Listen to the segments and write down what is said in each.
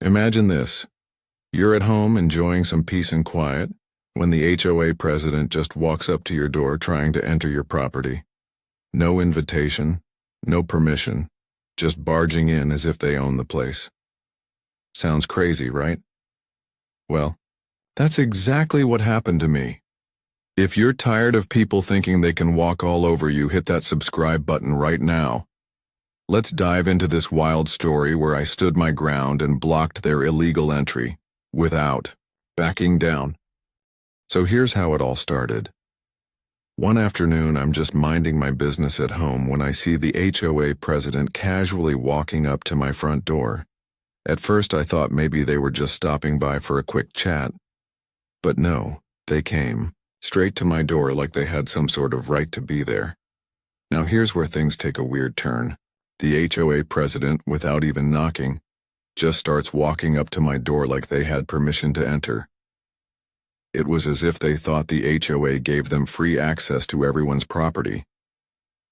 Imagine this. You're at home enjoying some peace and quiet when the HOA president just walks up to your door trying to enter your property. No invitation, no permission, just barging in as if they own the place. Sounds crazy, right? Well, that's exactly what happened to me. If you're tired of people thinking they can walk all over you, hit that subscribe button right now. Let's dive into this wild story where I stood my ground and blocked their illegal entry, without backing down. So here's how it all started. One afternoon, I'm just minding my business at home when I see the HOA president casually walking up to my front door. At first, I thought maybe they were just stopping by for a quick chat. But no, they came straight to my door like they had some sort of right to be there. Now here's where things take a weird turn. The HOA president, without even knocking, just starts walking up to my door like they had permission to enter. It was as if they thought the HOA gave them free access to everyone's property.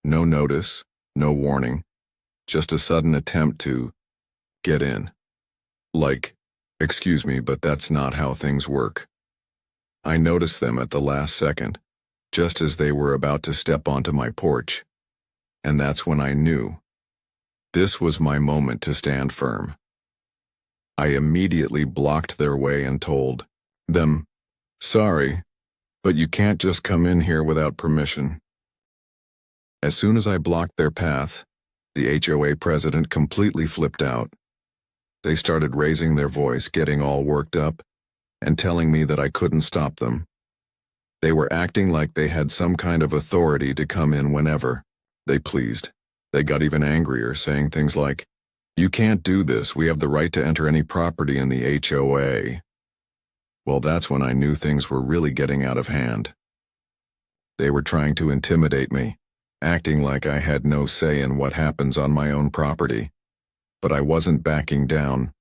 No notice, no warning, just a sudden attempt to get in. Like, excuse me, but that's not how things work. I noticed them at the last second, just as they were about to step onto my porch. And that's when I knew. This was my moment to stand firm. I immediately blocked their way and told them, "Sorry, but you can't just come in here without permission." As soon as I blocked their path, the HOA president completely flipped out. They started raising their voice, getting all worked up, and telling me that I couldn't stop them. They were acting like they had some kind of authority to come in whenever they pleased. They got even angrier, saying things like, "You can't do this, we have the right to enter any property in the HOA." Well, that's when I knew things were really getting out of hand. They were trying to intimidate me, acting like I had no say in what happens on my own property. But I wasn't backing down.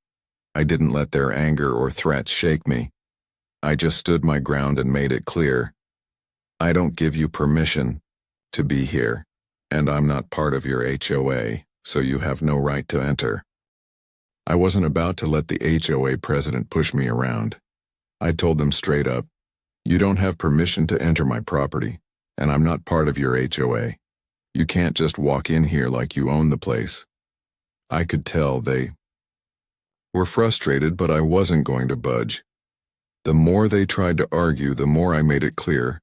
I didn't let their anger or threats shake me. I just stood my ground and made it clear. I don't give you permission to be here, and I'm not part of your HOA, so you have no right to enter. I wasn't about to let the HOA president push me around. I told them straight up, "You don't have permission to enter my property, and I'm not part of your HOA. You can't just walk in here like you own the place." I could tell they were frustrated, but I wasn't going to budge. The more they tried to argue, the more I made it clear.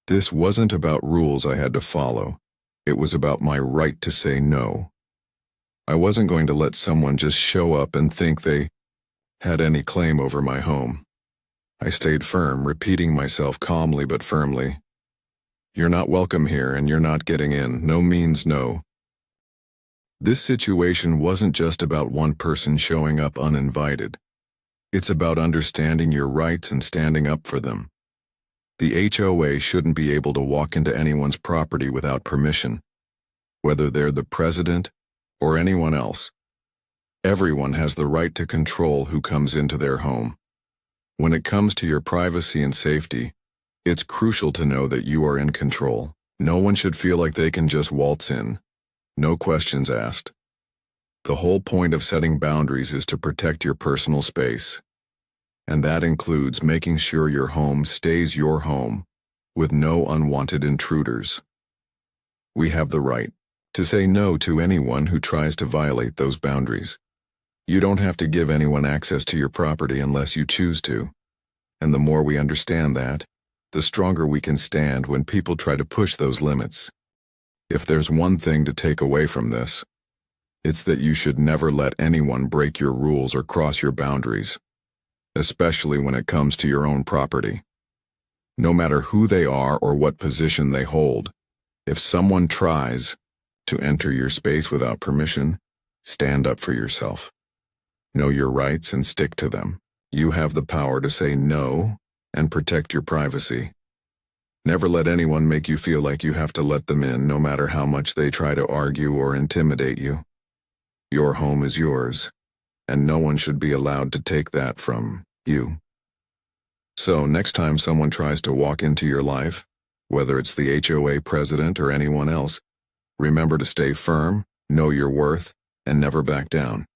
This wasn't about rules I had to follow. It was about my right to say no. I wasn't going to let someone just show up and think they had any claim over my home. I stayed firm, repeating myself calmly but firmly. "You're not welcome here, and you're not getting in. No means no." This situation wasn't just about one person showing up uninvited. It's about understanding your rights and standing up for them. The HOA shouldn't be able to walk into anyone's property without permission, whether they're the president or anyone else. Everyone has the right to control who comes into their home. When it comes to your privacy and safety, it's crucial to know that you are in control. No one should feel like they can just waltz in. No questions asked. The whole point of setting boundaries is to protect your personal space. And that includes making sure your home stays your home, with no unwanted intruders. We have the right to say no to anyone who tries to violate those boundaries. You don't have to give anyone access to your property unless you choose to. And the more we understand that, the stronger we can stand when people try to push those limits. If there's one thing to take away from this, it's that you should never let anyone break your rules or cross your boundaries, especially when it comes to your own property. No matter who they are or what position they hold, if someone tries to enter your space without permission, stand up for yourself. Know your rights and stick to them. You have the power to say no and protect your privacy. Never let anyone make you feel like you have to let them in, no matter how much they try to argue or intimidate you. Your home is yours, and no one should be allowed to take that from you. So next time someone tries to walk into your life, whether it's the HOA president or anyone else, remember to stay firm, know your worth, and never back down.